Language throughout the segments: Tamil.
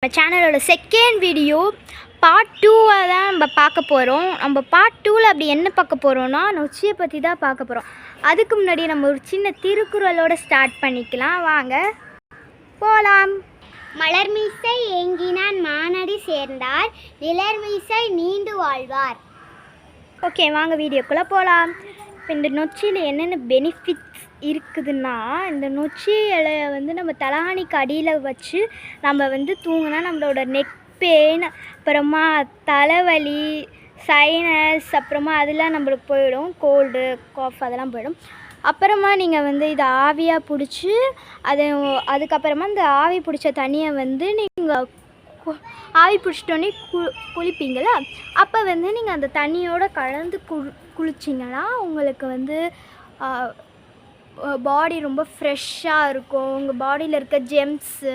நம்ம சேனலோட செகண்ட் வீடியோ பார்ட் 2 தான் நம்ம பார்க்க போகிறோம். நம்ம பார்ட் 2ல் அப்படி என்ன பார்க்க போகிறோன்னா நொச்சியை பற்றி தான் பார்க்க போகிறோம். அதுக்கு முன்னாடி நம்ம ஒரு சின்ன திருக்குறளோட ஸ்டார்ட் பண்ணிக்கலாம். வாங்க போகலாம். மலர்மிசை ஏங்கினான் மானடி சேர்ந்தார், நிலர்மிசை நீண்டு வாழ்வார். ஓகே, வாங்க வீடியோக்குள்ளே போகலாம். இப்போ இந்த நொச்சியில் என்னென்ன பெனிஃபிட்ஸ் இருக்குதுன்னா, இந்த நொச்சி இலையை நம்ம தலகாணிக்கு அடியில் வச்சு நம்ம தூங்கினா நம்மளோட நெக் பெயின், அப்புறமா தலைவலி, சைனஸ், அப்புறமா அதெல்லாம் நம்மளுக்கு போயிடும். கோல்டு, காஃப் அதெல்லாம் போயிடும். அப்புறமா நீங்கள் இதை ஆவியாக பிடிச்சி அதுக்கப்புறமா இந்த ஆவி பிடிச்ச தண்ணியை நீங்கள் ஆவி பிடிச்சிட்டோன்னே குளிப்பீங்களா, அப்போ நீங்கள் அந்த தண்ணியோடு கலந்து குளிச்சிங்கன்னா உங்களுக்கு பாடி ரொம்ப ஃப்ரெஷ்ஷாக இருக்கும். உங்கள் பாடியில் இருக்க ஜெம்ஸு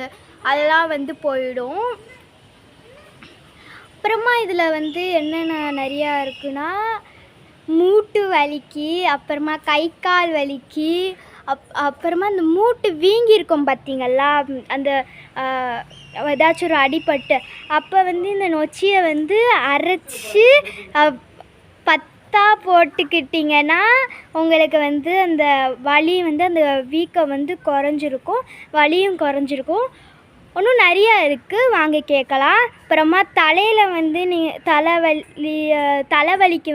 அதெல்லாம் போயிடும். அப்புறமா இதில் என்னென்ன நிறையா இருக்குன்னா, மூட்டு வலிக்கு, அப்புறமா கை கால் வலிக்கு, அப்புறமா அந்த மூட்டு வீங்கியிருக்கும் பார்த்தீங்களா, அந்த ஏதாச்சும் ஒரு அடிபட்டு, அப்போ இந்த நொச்சியை அரைச்சி பத்தாக போட்டுக்கிட்டிங்கன்னா உங்களுக்கு அந்த வலி அந்த வீக்கம் குறைஞ்சிருக்கும், வலியும் குறைஞ்சிருக்கும். இன்னும் நிறையா இருக்குது, வாங்க கேட்கலாம். அப்புறமா தலையில் தலைவலிக்கு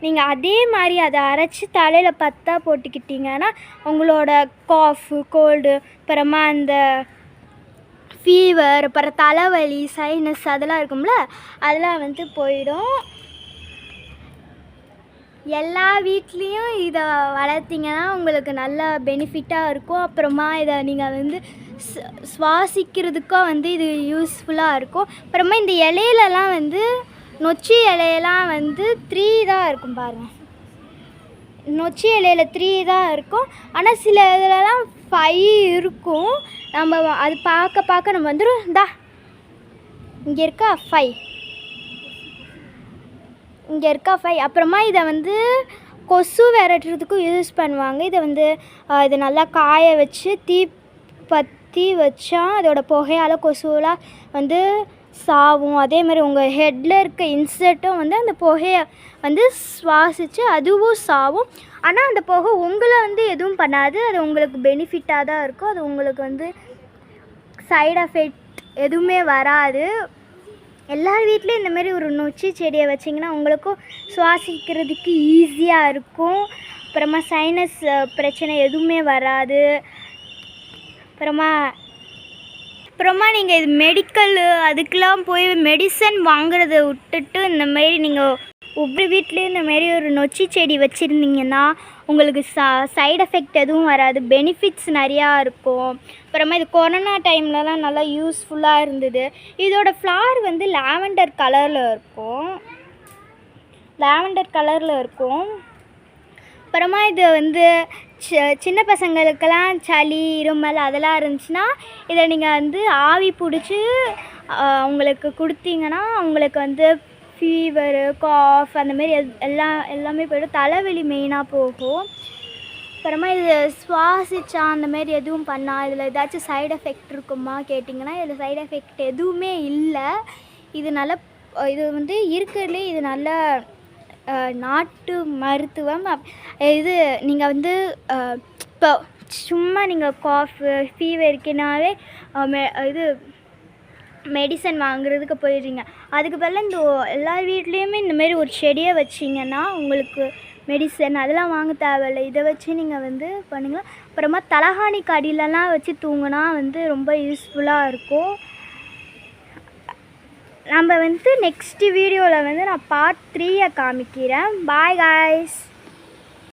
நீங்கள் அதே மாதிரி அதை அரைச்சி தலையில் பத்தாக போட்டுக்கிட்டிங்கன்னா உங்களோட காஃபு, கோல்டு, அப்புறமா அந்த ஃபீவர், அப்புறம் தலைவலி, சைனஸ் அதெல்லாம் இருக்கும்ல, அதெல்லாம் போயிடும். எல்லா வீட்லேயும் இதை வளர்த்திங்கன்னா உங்களுக்கு நல்ல பெனிஃபிட்டாக இருக்கும். அப்புறமா இதை நீங்கள் சுவாசிக்கிறதுக்கும் இது யூஸ்ஃபுல்லாக இருக்கும். அப்புறமா இந்த இலையிலலாம் நொச்சி இலையெல்லாம் 3 தான் இருக்கும் பாருங்கள். நொச்சி இலையில் 3 தான் இருக்கும், ஆனால் சில இதிலலாம் 5 இருக்கும். நம்ம அது பார்க்க நம்ம இங்கே இருக்கா 5, இங்கே இருக்கா 5. அப்புறமா இதை கொசு விரட்டுறதுக்கும் யூஸ் பண்ணுவாங்க. இதை இதை நல்லா காய வச்சு தீ பற்றி வச்சா அதோட புகையால் கொசுவெலாம் சாவும். அதே மாதிரி உங்கள் ஹெட்டில் இருக்க இன்செக்ட்டும் அந்த புகையை சுவாசித்து அதுவும் சாவும். ஆனால் அந்த புகை உங்களை எதுவும் பண்ணாது, அது உங்களுக்கு பெனிஃபிட்டாக தான் இருக்கும். அது உங்களுக்கு சைடு எஃபெக்ட் எதுவுமே வராது. எல்லார் வீட்லேயும் இந்தமாரி ஒரு நொச்சி செடியை வச்சிங்கன்னா உங்களுக்கும் சுவாசிக்கிறதுக்கு ஈஸியாக இருக்கும். அப்புறமா சைனஸ் பிரச்சனை எதுவுமே வராது. அப்புறமா நீங்கள் இது மெடிக்கல் அதுக்கெலாம் போய் மெடிசன் வாங்குறத விட்டுட்டு இந்தமாரி நீங்கள் ஒவ்வொரு வீட்லேயும் இந்தமாரி ஒரு நொச்சி செடி வச்சுருந்தீங்கன்னா உங்களுக்கு சைடு எஃபெக்ட் எதுவும் வராது, பெனிஃபிட்ஸ் நிறையா இருக்கும். அப்புறமா இது கொரோனா டைம்லலாம் நல்லா யூஸ்ஃபுல்லாக இருந்தது. இதோட ஃப்ளார் லாவெண்டர் கலரில் இருக்கும். அப்புறமா இது சின்ன பசங்களுக்கெல்லாம் சளி, இருமல் அதெல்லாம் இருந்துச்சுன்னா இதை நீங்கள் ஆவி பிடிச்சி அவங்களுக்கு கொடுத்தீங்கன்னா அவங்களுக்கு ஃபீவரு, காஃப் அந்தமாரி எல்லாமே போய்டும். தலைவலி மெயினாக போகும். அப்புறமா இது சுவாசிச்சா அந்தமாரி எதுவும் பண்ணால் இதில் ஏதாச்சும் சைடு எஃபெக்ட் இருக்குமா கேட்டிங்கன்னா இதில் சைடு எஃபெக்ட் எதுவுமே இல்லை. இது இருக்கிறதுலே இது நல்ல நாட்டு மருத்துவம். இது நீங்கள் இப்போ சும்மா நீங்கள் காஃபு, ஃபீவர் இருக்குனாவே இது மெடிசன் வாங்குறதுக்கு போயிடுறீங்க. அதுக்கு பதிலாக இந்த எல்லார் வீட்லேயுமே இந்தமாரி ஒரு செடியை வச்சிங்கன்னா உங்களுக்கு மெடிசன் அதெல்லாம் வாங்க தேவையில்லை. இதை வச்சு நீங்கள் பண்ணுங்கள். அப்புறமா தலகாணிக்கு அடியிலலாம் வச்சு தூங்கினா ரொம்ப யூஸ்ஃபுல்லாக இருக்கும். நம்ம நெக்ஸ்ட் வீடியோவில் நான் பார்ட் 3 காமிக்கிறேன். Bye guys.